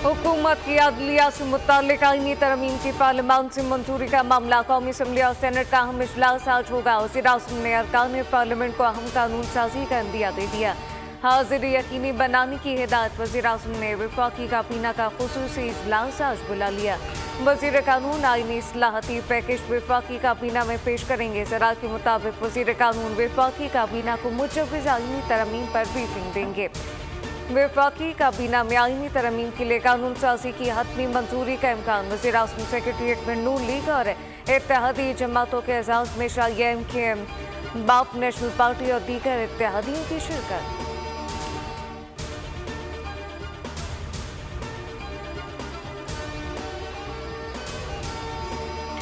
हुकूमत की अदलिया से मुताल्लिक आईनी तरमीम की पार्लियामान से मंजूरी का मामला कौमी असम्बली और सेनेट का अहम इजलास आज होगा। वज़ीर-ए-आज़म ने अरकान पार्लियामेंट को अहम कानून साजी का इंदिया दे दिया। हाजिरी यकीनी बनाने की हिदायत। वज़ीर-ए-आज़म ने वफाकी काबीना का खुसूसी इजलास आज बुला लिया। वज़ीर कानून आईनी इस्लाहती पैकेज वफाकी काबीना में पेश करेंगे। ज़रा के मुताबिक वज़ीर कानून वफाकी काबीना को मुजव्वज़ आईनी तरमीम पर ब्रीफिंग देंगे। वफाकी काबीना में आईनी तरमीम के लिए कानून साजी की हतमी मंजूरी का इम्कान। वज़ीर-ए-आज़म सेक्रेटरीट में नून लीग और इत्तेहादी जमातों के एजाज़ में शाह-ए-एम-के-एम, बाप नेशनल पार्टी और दीगर इत्तेहादियों की शिरकत।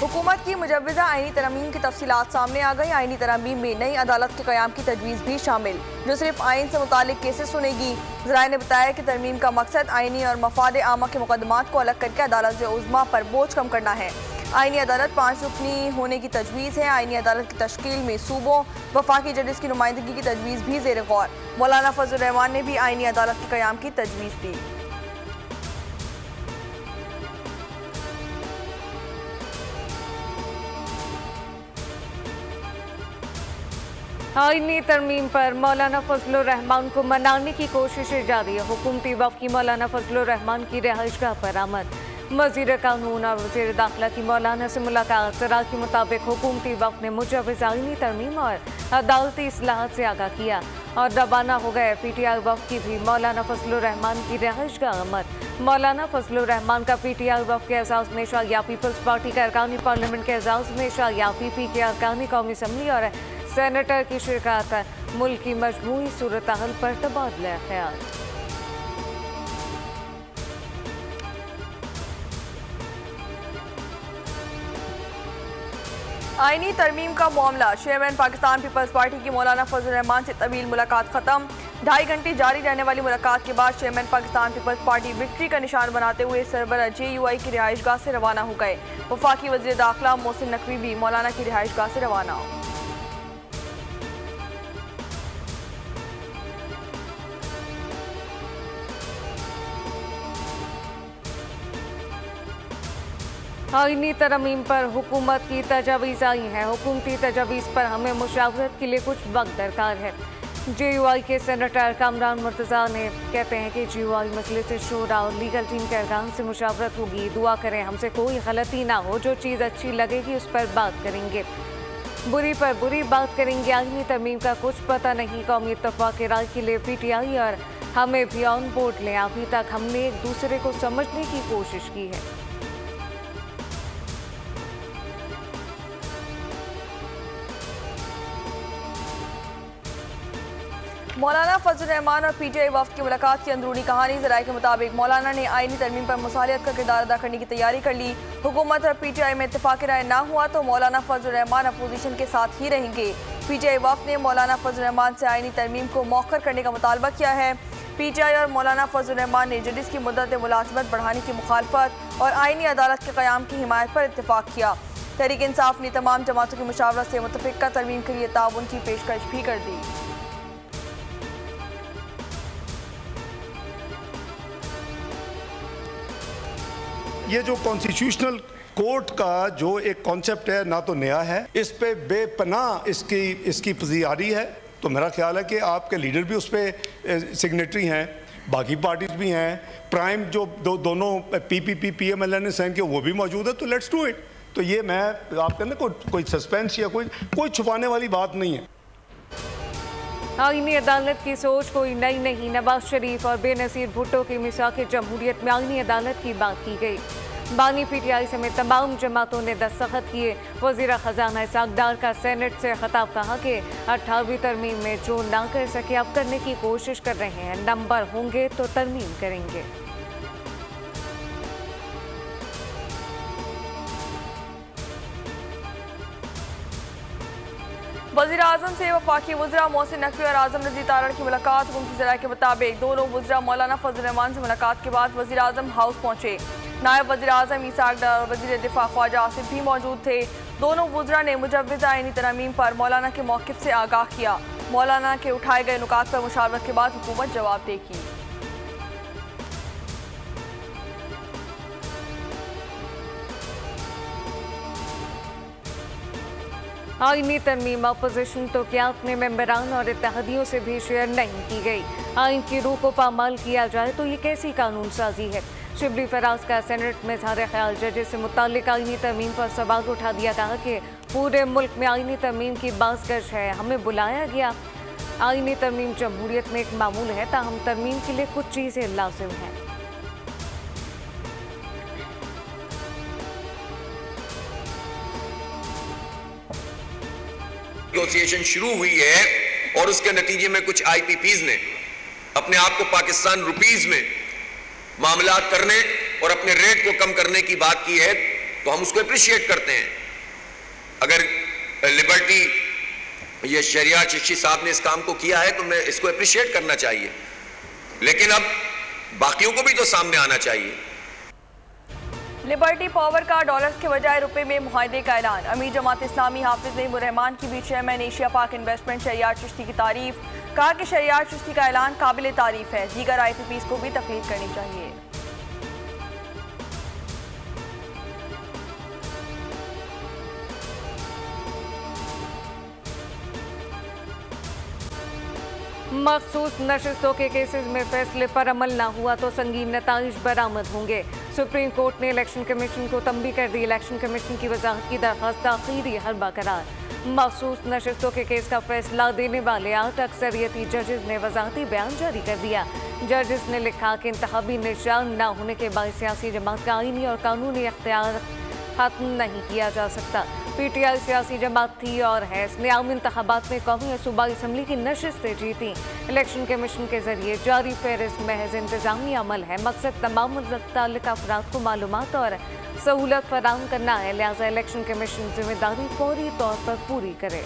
हुकूमत की मुजव्वज़ा आईनी तरमीम की तफसीलात सामने आ गई। आईनी तरमीम में नई अदालत के क़याम की तजवीज़ भी शामिल, जो सिर्फ आइन से मुतालिक केसेस सुनेगी। ज़राए ने बताया कि तरमीम का मकसद आईनी और मफाद आमा के मुकदमात को अलग करके अदालत उज़्मा पर बोझ कम करना है। आईनी अदालत 5 रुकनी होने की तजवीज़ है। आईनी अदालत की तश्कील में सूबों वफाकी जजेस की नुमाइंदगी की तजवीज़ भी ज़ेर गौर। मौलाना फजल रहमान ने भी आईनी अदालत के क़याम की तजवीज़ दी। आईनी तरमीम पर मौलाना फजलुर रहमान को मनाने की कोशिशें जारी है। हुकूमती वफ़ की मौलाना फजलुर रहमान की रिहाइशगाह पर आमद। वज़ीर कानून और वज़ीर दाखिला की मौलाना से मुलाकात। ज़रा के मुताबिक हुकूमती वफ़ ने मुजव्वज़ आईनी तरमीम और अदालती इस्लाहत से आगाह किया और रवाना हो गए। PTI वफ़ की भी मौलाना फजलुर रहमान की रिहाइशगाह आमद। मौलाना फजलुर रहमान का PTI वफ़ के एजाज़ में शाह पीपल्स पार्टी के अरकानी पार्लियामेंट के एजाज़ में शाह PP के अरकानी कौमी असम्बली और सेनेटर की शिरकत। मुल्क की मजमूई सूरत हाल पर तबादला ख्याल। आईनी तरमीम का मामला। चेयरमैन पाकिस्तान पीपल्स पार्टी की मौलाना फजल रहमान से तवील मुलाकात खत्म। 2.5 घंटे जारी रहने वाली मुलाकात के बाद chairman Pakistan Peoples Party victory का निशान बनाते हुए सरबरा JUI की रिहाइशगाह से रवाना हो गए। वफाकी वज़ीर दाखिला मोहसिन नकवी भी मौलाना की रिहाइशगाह से रवाना। आईनी तरमीम पर हुकूमत की तजावीज़ आई हैं। हुकूमती तजावीज़ पर हमें मुशावरत के लिए कुछ वक्त दरकार है। JUI के सेनेटर कामरान मुर्तज़ा ने कहते हैं कि JUI मजलिस शूरा और लीगल टीम के अरकान से मुशावरत होगी। दुआ करें हमसे कोई गलती ना हो। जो चीज़ अच्छी लगेगी उस पर बात करेंगे, बुरी पर बुरी बात करेंगे। आईनी तरमीम का कुछ पता नहीं। कौमी इत्तफ़ाक़ राय के लिए PTI और हमें भी ऑन बोर्ड लें। अभी तक हमने एक दूसरे को समझने की कोशिश की है। मौलाना फजल रहमान और PTI वफ़द की मुलाकात की अंदरूनी कहानी। ज़राए के मुताबिक मौलाना ने आईनी तरमीम पर मुसालियत का किरदार अदा करने की तैयारी कर ली। हुकूमत और PTI में इत्तेफाक राय ना हुआ तो मौलाना फजल रहमान अपोजिशन के साथ ही रहेंगे। PTI वफ़द ने मौलाना फजल रहमान से आईनी तरमीम को मौखर करने का मुतालबा किया है। PTI और मौलाना फजल रहमान ने जजिस की मुद्दत मुलाजमत बढ़ाने की मुखालफत और आईनी अदालत के क़याम की हिमायत पर इत्तेफाक किया। तहरीक इंसाफ ने तमाम जमातों की मुशावरत से मुतफ़िक़ा तरमीम के लिए ताउन की पेशकश भी कर दी। ये जो कॉन्स्टिट्यूशनल कोर्ट का जो एक कॉन्सेप्ट है ना तो नया है, इस पे बेपनाह इसकी पज़ियारी है। तो मेरा ख्याल है कि आपके लीडर भी उस पर सिग्नेटरी हैं, बाकी पार्टीज भी हैं, प्राइम जो दोनों PPP PMLN ने साइन किया वो भी मौजूद है। तो लेट्स डू इट। तो ये मैं आपके अंदर कोई सस्पेंस या कोई छुपाने वाली बात नहीं है। आईनी अदालत की सोच कोई नई नहीं। नवाज शरीफ और बेनज़ीर भुट्टो की मिसाक़ जमहूरियत में आईनी अदालत की बात की गई। बानी PTI समेत तमाम जमातों ने दस्तखत किए। वज़ीर ख़जाना इसहाक़ डार का सेनेट से खिताब। कहा कि 18वीं तरमीम में जो ना कर सके अब करने की कोशिश कर रहे हैं। नंबर होंगे तो तरमीम करेंगे। वज़ीर आज़म से वफाकी वज़रा मोहसिन नकवी और आज़म रज़ी तारड़ की मुलाकात। हुकूमती ज़राए के मुताबिक दोनों वज़रा मौलाना फजल रहमान से मुलाकात के बाद वज़ीर आज़म हाउस पहुँचे। नायब वज़ीर आज़म इसहाक़ डार और वज़ीर दिफ़ा ख्वाजा आसिफ भी मौजूद थे। दोनों वज़रा ने मुजव्वज़ आईनी तरमीम पर मौलाना के मौक़िफ़ से आगाह किया। मौलाना के उठाए गए नुकात पर मुशावरत के बाद हुकूमत जवाब देगी। आईनी तरमीम अपोजिशन तो क्या अपने मेंबरान और इत्तेहादियों से भी शेयर नहीं की गई। आइन की रूह को पामाल किया जाए तो ये कैसी कानून साजी है। शिबली फराज का सेनेट में इज़हार ख्याल जजेस से मुताल्लिक आईनी तरमीम पर सवाल उठा दिया, कहा कि पूरे मुल्क में आईनी तरमीम की बाज़गश है, हमें बुलाया गया। आईनी तरमीम जमहूरियत में एक मामूल है, ताहम तरमीम के लिए कुछ चीज़ें लाजिम हैं। नेगोशिएशन शुरू हुई है और उसके नतीजे में कुछ आईपीपीज ने अपने आप को पाकिस्तान रुपीज में मामलात करने और अपने रेट को कम करने की बात की है, तो हम उसको अप्रिशिएट करते हैं। अगर लिबर्टी ये शरिया चिश्ती साहब ने इस काम को किया है तो मैं इसको अप्रिशिएट करना चाहिए, लेकिन अब बाकियों को भी तो सामने आना चाहिए। लिबर्टी पावर का डॉलर्स के बजाय रुपए में मुआहदे का ऐलान। अमीर जमात इस्लामी हाफिज नईमुर रहमान की भी चेयरमैन एशिया पाक इन्वेस्टमेंट शरियात चिश्ती की तारीफ, कहा कि शरियात चिश्ती का ऐलान काबिल तारीफ है, दीगर आईपीपीज को भी तकलीद करनी चाहिए। मखसूस नशिस्तों के केसेस में फैसले पर अमल न हुआ तो संगीन नताइज बरामद होंगे। सुप्रीम कोर्ट ने इलेक्शन कमीशन को तंबीह कर दी। इलेक्शन कमीशन की वजाहत की दरख्वास्त आखिरी हरबा करार। मखसूस नशिस्तों के केस का फैसला देने वाले 8 अक्सरियती जजेस ने वजाहती बयान जारी कर दिया। जजेस ने लिखा कि इंतखाबी निशान न होने के बाद सियासी जमात का आईनी और कानूनी अख्तियार खत्म नहीं किया जा सकता। पीटीआई सियासी जमात थी और है, इसने आम इंतखाबात में कौमी और सूबाई असम्बली की नशिस्तें जीती। इलेक्शन कमीशन के जरिए जारी फहरिस्त महज इंतजामी अमल है। मकसद तमाम मुतल्लिका अफराद को मालूमात और सहूलत फराहम करना है, लिहाजा इलेक्शन कमीशन जिम्मेदारी फौरी तौर पर पूरी करे।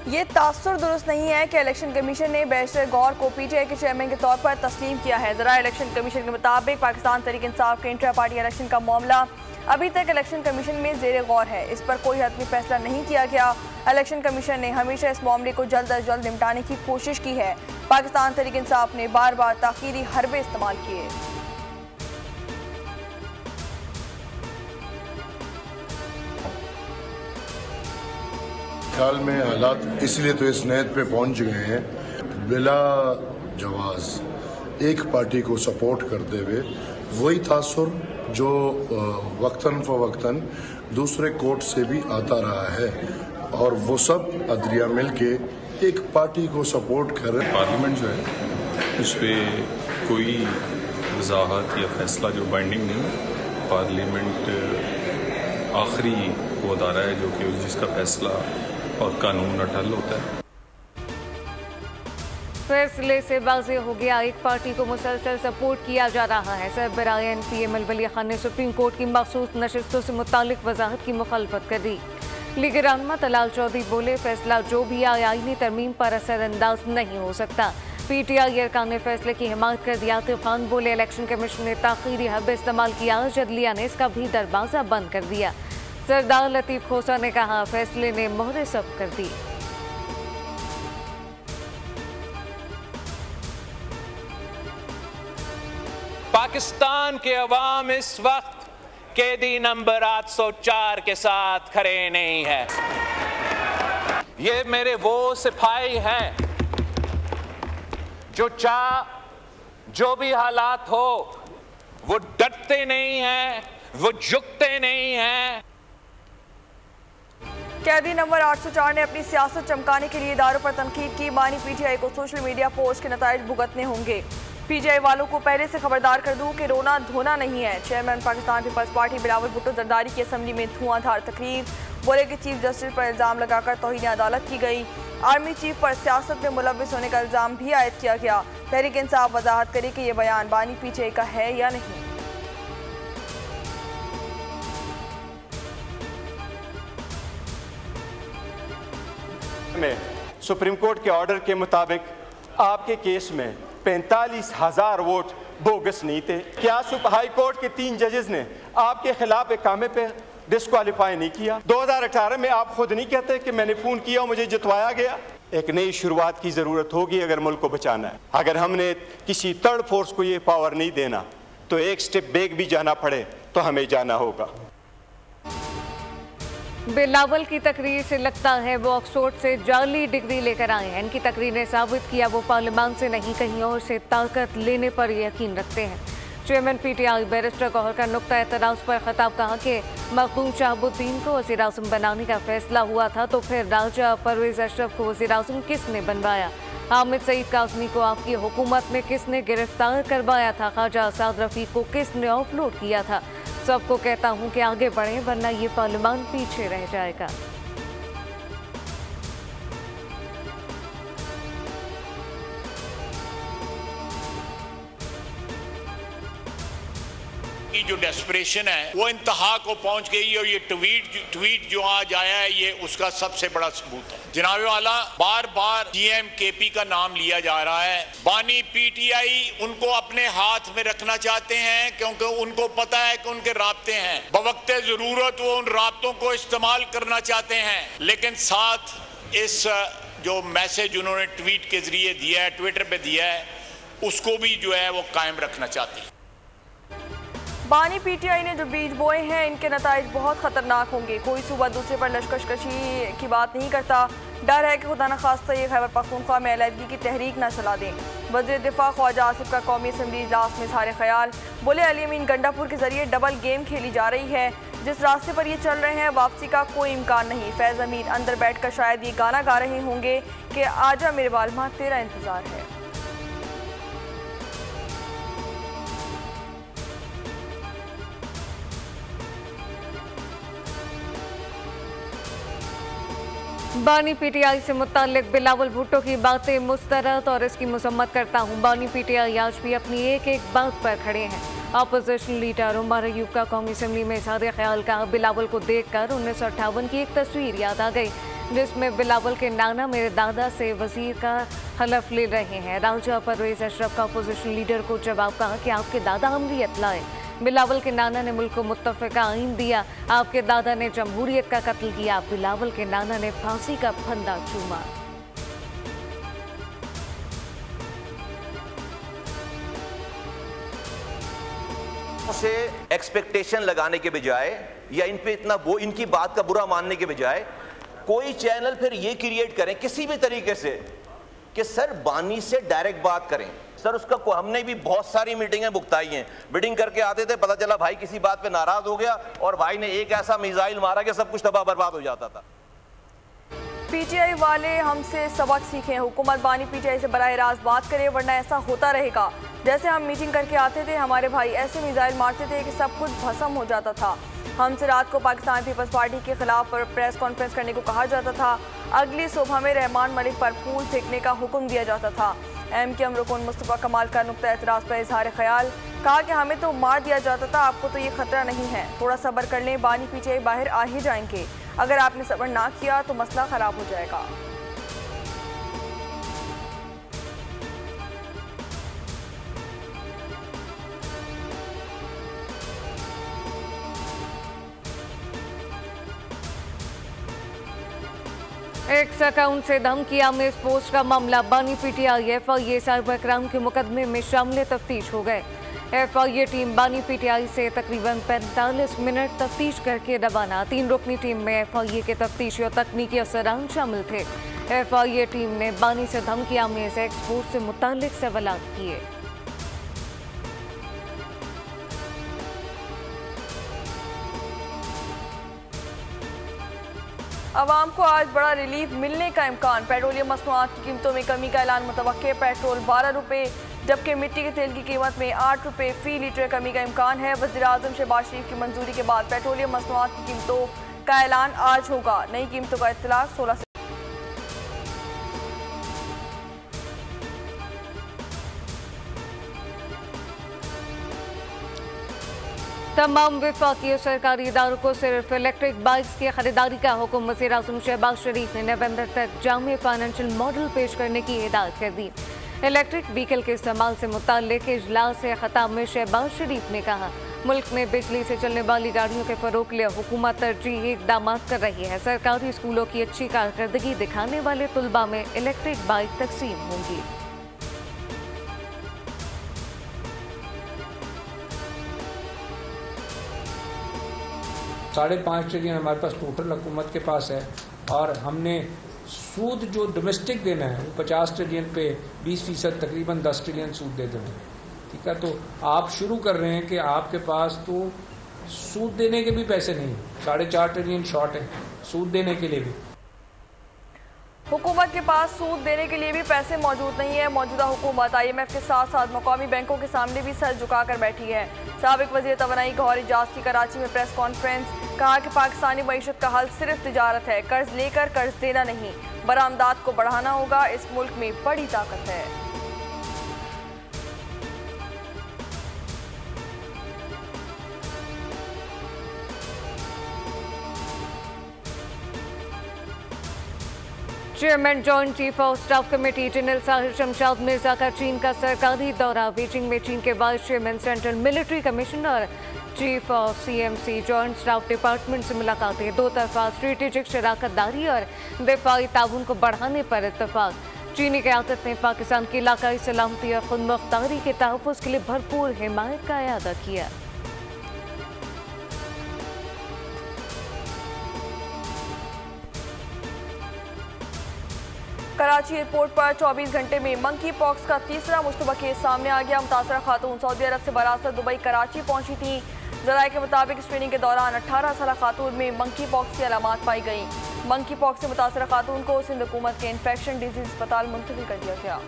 ये तासुर दुरुस्त नहीं है कि इलेक्शन कमीशन ने बैरिस्टर गौर को पीटीआई के चेयरमैन के तौर पर तस्लीम किया है। ज़रा इलेक्शन कमीशन के मुताबिक पाकिस्तान तहरीक इंसाफ के इंट्रा पार्टी इलेक्शन का मामला अभी तक इलेक्शन कमीशन में ज़ेर गौर है। इस पर कोई हतमी फैसला नहीं किया गया। इलेक्शन कमीशन ने हमेशा इस मामले को जल्द अज जल्द निपटाने की कोशिश की है। पाकिस्तान तहरीक इंसाफ ने बार बार ताखीरी हरबे इस्तेमाल किए। ख्याल में हालात इसलिए तो इस नहज पे पहुंच गए हैं, बिला जवाज एक पार्टी को सपोर्ट करते हुए वही तासुर जो वक्तन फ़वक्तन दूसरे कोर्ट से भी आता रहा है, और वो सब अदलिया मिल के एक पार्टी को सपोर्ट कर रहे। पार्लियामेंट जो है उस पर कोई वजाहत या फैसला जो बाइंडिंग नहीं है। पार्लियामेंट आखिरी वो अदारा है जो कि जिसका फैसला और कानून अटल होता है। फैसले से वाज़ेह हो गया, एक पार्टी को मुसलसल सपोर्ट किया जा रहा है। सरबराह एनपीए मलवली खान ने सुप्रीम कोर्ट की मखसूस नशिस्तों से मुतालिक वजाहत की मुखालफत कर दी। लीगर रहनुमा तलाल चौधरी बोले, फैसला जो भी आए आईनी तरमीम पर असरअंदाज नहीं हो सकता। पीटीआई अरकान ने फैसले की हिमायत कर दिया। आतिफ खान बोले, इलेक्शन कमीशन ने ताखीरी हब इस्तेमाल किया, अदलिया ने इसका भी दरवाज़ा बंद कर दिया। सरदार लतीफ़ खोसा ने कहा, फैसले ने मोहरे सब कर दी। पाकिस्तान के अवाम इस वक्त कैदी नंबर 804 के साथ खड़े नहीं है। ये मेरे वो सिपाही हैं जो जो भी हालात हो वो डरते नहीं हैं, वो झुकते नहीं हैं। कैदी नंबर 804 ने अपनी सियासत चमकाने के लिए इदारों पर तनकीद की। बानी पीटीआई को सोशल मीडिया पोस्ट के नताइज भुगतने होंगे। पीटीआई वालों को पहले से खबरदार कर दूं कि रोना धोना नहीं है। Chairman Pakistan Peoples Party Bilawal Bhutto Zardari की असम्बली में धुआंधार तकरीर, बोले कि चीफ जस्टिस पर इल्ज़ाम लगाकर तौहीन अदालत की गई। आर्मी चीफ पर सियासत में मुलव्विस होने का इल्ज़ाम भी आयद किया गया। तहरीक इंसाफ वजाहत करे कि यह बयान बानी पीटीआई का है या नहीं। में सुप्रीम कोर्ट के ऑर्डर के मुताबिक आपके केस में 45,000 वोट बोगस नहीं थे। क्या हाई कोर्ट के 3 जजेस ने आपके खिलाफ इकामे पे डिस्क्वालीफाई नहीं किया? 2018 में आप खुद नहीं कहते कि मैंने फ़ोन किया और मुझे जितवाया गया? एक नई शुरुआत की ज़रूरत होगी अगर मुल्क को बचाना है। अगर हमने किसी थर्ड फोर्स को ये पावर नहीं देना तो एक स्टेप बैक भी जाना पड़े तो हमें जाना होगा। बिलावल की तकरीर से लगता है वो ऑक्सफोर्ड से जाली डिग्री लेकर आए हैं। इनकी तकरीर ने साबित किया वो पार्लियामान से नहीं कहीं और से ताकत लेने पर यकीन रखते हैं। चेयरमैन पीटीआई बैरिस्टर गौहर का नुक्ता एतराज़ पर खिताब कहा कि मखदूम शहाबुद्दीन को वज़ीर आज़म बनाने का फैसला हुआ था तो फिर राजा परवेज़ अशरफ को वज़ीर आज़म किसने बनवाया? हामिद सईद काज़मी को आपकी हुकूमत में किसने गिरफ्तार करवाया था? ख्वाजा आसाद रफ़ीक को किसने ऑफलोड किया था? सबको कहता हूं कि आगे बढ़ें वरना ये पार्लियामान पीछे रह जाएगा। की जो डेस्परेशन है वो इंतहा को पहुंच गई और ये ट्वीट जो आज आया है ये उसका सबसे बड़ा सबूत है। जनाब वाला बार बार सीएम केपी का नाम लिया जा रहा है। बानी पीटीआई उनको अपने हाथ में रखना चाहते हैं क्योंकि उनको पता है कि उनके राब्ते हैं, बवक्ते जरूरत वो उन राब्तों को इस्तेमाल करना चाहते हैं, लेकिन साथ इस जो मैसेज उन्होंने ट्वीट के जरिए दिया है, ट्विटर पे दिया है, उसको भी जो है वो कायम रखना चाहते हैं। बानी पीटीआई ने जो बीज बोए हैं इनके नताइज बहुत खतरनाक होंगे। कोई सूबा दूसरे पर लश्करकशी की बात नहीं करता। डर है कि खुदा न खास्ता ये खैबर पख्तूनख्वा में अलहदगी की तहरीक न चला दें। वज़ीर दिफा ख्वाजा आसिफ का कौमी असम्बली इजलास में इज़हार ख्याल, बोले अली अमीन गंडापुर के जरिए डबल गेम खेली जा रही है। जिस रास्ते पर ये चल रहे हैं वापसी का कोई इम्कान नहीं। फैज़ अमीन अंदर बैठ कर शायद ये गाना गा रहे होंगे कि आजा मेरे वालमा तेरा इंतज़ार है। बानी पीटीआई से मुताल्लिक बिलावल भुट्टो की बातें मुस्तरद और इसकी मजम्मत करता हूँ। बानी पीटीआई आज भी अपनी एक एक बात पर खड़े हैं। अपोजिशन लीडर उमर अयूब का कौमी असम्बली में इज़हार ख्याल का बिलावल को देखकर 1958 की एक तस्वीर याद आ गई जिसमें बिलावल के नाना मेरे दादा से वजीर का हलफ ले रहे हैं। राजा परवेज़ अशरफ का अपोजिशन लीडर को जवाब कहा कि आपके दादा अमरीत लाए। बिलावल के नाना ने मुल्क को मुत्तफ़िका आइन दिया। आपके दादा ने जमहूरियत का कत्ल किया। बिलावल के नाना ने फांसी का फंदा चूमा। से एक्सपेक्टेशन लगाने के बजाय या इन पे इतना वो इनकी बात का बुरा मानने के बजाय कोई चैनल फिर ये क्रिएट करें किसी भी तरीके से कि सर बानी से डायरेक्ट बात करें। सर उसका हमने भी बहुत सारी मीटिंगें भुगताई हैं। मीटिंग करके आते थे, पता चला भाई किसी बात पे नाराज हो गया और भाई ने एक ऐसा मिसाइल मारा कि सब कुछ तबाह बर्बाद हो जाता था। पीटीआई वाले हमसे सबक सीखें। हुकूमत बानी पीटीआई से बराह रास्त बात करे वरना ऐसा होता रहेगा। जैसे हम मीटिंग करके आते थे हमारे भाई ऐसे मिसाइल मारते थे कि सब कुछ भस्म हो जाता था। हमसे रात को पाकिस्तान पीपल्स पार्टी के खिलाफ प्रेस कॉन्फ्रेंस करने को कहा जाता था। अगली सुबह में रहमान मलिक पर फूल फेंकने का हुक्म दिया जाता था। एमक्यूएम रुकन मुस्तफ़ा कमाल का नुक्ता एतराज़ पर इज़हार ख्याल, कहा कि हमें तो मार दिया जाता था, आपको तो ये खतरा नहीं है, थोड़ा सब्र कर लें, बानी पीटीआई बाहर आ ही जाएंगे। अगर आपने सब्र ना किया तो मसला ख़राब हो जाएगा। एक्स अकाउंट से धमकियां में इस पोस्ट का मामला। बानी पीटीआई एफआईए साइबर क्राइम के मुकदमे में शामिल तफ्तीश हो गए। एफआईए टीम बानी पीटीआई से तकरीबन 45 मिनट तफ्तीश करके रवाना। 3 रुकनी टीम में एफआईए के तफ्तीशी और तकनीकी अफसरान शामिल थे। एफआईए टीम ने बानी से धमकियां में इस एक्स पोस्ट से मुताल्लिक सवाल किए। अवाम को आज बड़ा रिलीफ मिलने का इम्कान। पेट्रोलियम मसनूआत की कीमतों में कमी का ऐलान मुतवक्के। पेट्रोल 12 रुपये जबकि मिट्टी के तेल की कीमत में 8 रुपये फी लीटर कमी का इम्कान है। वज़ीर आज़म शहबाज शरीफ की मंजूरी के बाद पेट्रोलियम मसनूआत की कीमतों का ऐलान आज होगा। नई कीमतों का इत्तलाक 16 से तमाम वफाकी और सरकारी इदारों को सिर्फ इलेक्ट्रिक बाइक्स की खरीदारी का हुक्म। वज़ीर आज़म शहबाज शरीफ ने नवंबर तक जामे फाइनेंशियल मॉडल पेश करने की हिदायत कर दी। इलेक्ट्रिक व्हीकल के इस्तेमाल से मुताल्लिक इजलास से खिताब में शहबाज शरीफ ने कहा मुल्क में बिजली से चलने वाली गाड़ियों के फरोग के लिए हुकूमत तरजीही इकदाम कर रही है। सरकारी स्कूलों की अच्छी कारकर्दगी दिखाने वाले तुलबा में इलेक्ट्रिक बाइक तकसीम होंगी। $5.5 ट्रिलियन हमारे पास टोटल हुकूमत के पास है और हमने सूद जो डोमेस्टिक देना है वो 50 ट्रिलियन पे 20% तकरीबन 10 ट्रिलियन सूद दे देना। ठीक है, तो आप शुरू कर रहे हैं कि आपके पास तो सूद देने के भी पैसे नहीं, 4.5 ट्रिलियन शॉर्ट है सूद देने के लिए भी। हुकूमत के पास सूद देने के लिए भी पैसे मौजूद नहीं है। मौजूदा हुकूमत IMF के साथ साथ मकामी बैंकों के सामने भी सर झुकाकर बैठी है। साबिक वज़ीर तवानाई गौहर एजाज की कराची में प्रेस कॉन्फ्रेंस, कहा कि पाकिस्तानी मईशत का हल सिर्फ तिजारत है, कर्ज लेकर कर्ज देना नहीं, बरामदात को बढ़ाना होगा। इस मुल्क में बड़ी ताकत है। Chairman joint chief of staff committee general Sahir Shamshad Mirza का चीन का सरकारी दौरा। बीजिंग में चीन के vice chairman central military commissioner chief of CMC joint staff department से मुलाकातें। दो तरफा स्ट्रेटेजिक शराकतदारी और दिफाई ताउन को बढ़ाने पर इत्तफाक। चीनी क़यादत ने पाकिस्तान की इलाकाई सलामती और खुद मुख्तारी के तहफ़्फ़ुज़ के लिए भरपूर हिमायत का इआदा किया। कराची एयरपोर्ट पर 24 घंटे में मंकी पॉक्स का तीसरा मुश्तबा केस सामने आ गया। मुतासरा खातून सऊदी अरब से बरासत दुबई कराची पहुंची थी। ज़राए के मुताबिक स्क्रीनिंग के दौरान 18 साल खातून में मंकी पॉक्स की अलामात पाई गई। मंकी पॉक्स से मुतासरा खातून को सिंध हुकूमत के इन्फेक्शन डिजीज अस्पताल मुंतकिल कर दिया गया।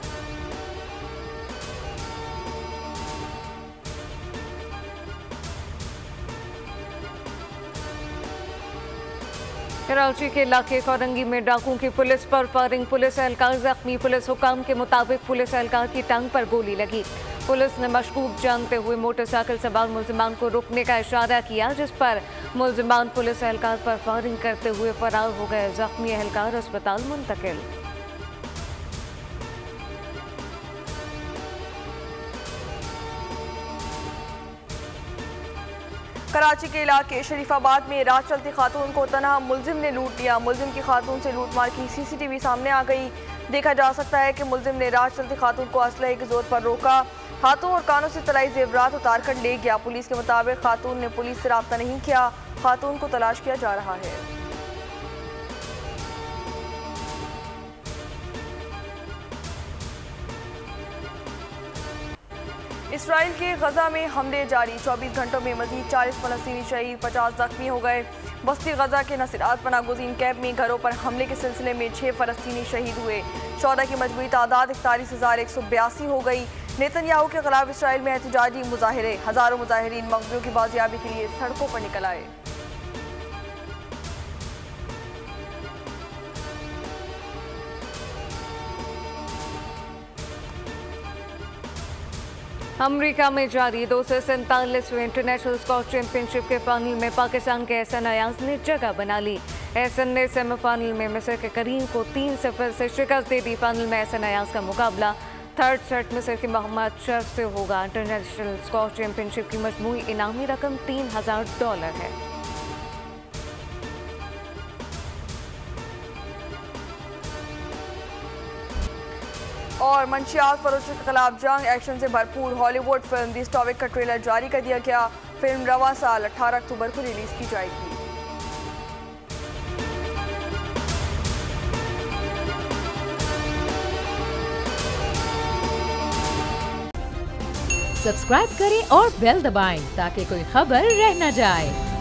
कराची के इलाके कोरंगी में डाकुओं की पुलिस पर फायरिंग, पुलिस एहलकार जख्मी। पुलिस हुकाम के मुताबिक पुलिस एहलकार की टांग पर गोली लगी। पुलिस ने मशकूक जानते हुए मोटरसाइकिल सवार मुलजिमान को रुकने का इशारा किया, जिस पर मुलजिमान पुलिस एहलकार पर फायरिंग करते हुए फरार हो गए। जख्मी एहलकार अस्पताल मुंतकिल। कराची के इलाके शरीफाबाद में रात चलती खातून को तनहा मुलजिम ने लूट लिया। मुलजिम की खातून से लूटमार की CCTV सामने आ गई। देखा जा सकता है कि मुलजिम ने रात चलती खातून को असलहे के जोर पर रोका, हाथों और कानों से तलाई जेवरात उतार कर ले गया। पुलिस के मुताबिक खातून ने पुलिस से राब्ता नहीं किया। खातून को तलाश किया जा रहा है। इसराइल के गजा में हमले जारी। 24 घंटों में मजीद 40 फलस्तीनी शहीद, 50 जख्मी हो गए। बस्ती गजा के नसीरात पनागुज़ीन कैंप में घरों पर हमले के सिलसिले में 6 फलस्तीनी शहीद हुए। शोहदा की मजमूई तादाद 41,182 हो गई। नेतन्याहू के खिलाफ इसराइल में एहतजाजी मुजाहिरे। हजारों मुजाहिरीन मकबूलों की बाजियाबी के लिए सड़कों पर निकल आए। अमरीका में जारी 247वें इंटरनेशनल स्क्वॉश चैंपियनशिप के फाइनल में पाकिस्तान के एहसन अयाज ने जगह बना ली। एहसन ने सेमीफाइनल में मिस्र के करीम को 3-0 से शिकस्त दे दी। फाइनल में एहसन अयाज का मुकाबला थर्ड सेट मिस्र के मोहम्मद शर्फ से होगा। इंटरनेशनल स्क्वॉश चैंपियनशिप की मजमूई इनामी रकम $3000 है। और मंशियात फरोशी के खिलाफ जंग, एक्शन से भरपूर हॉलीवुड फिल्म द स्टॉविक का ट्रेलर जारी कर दिया गया। फिल्म रवा साल 18 अक्टूबर को रिलीज की जाएगी। सब्सक्राइब करें और बेल दबाएं ताकि कोई खबर रह न जाए।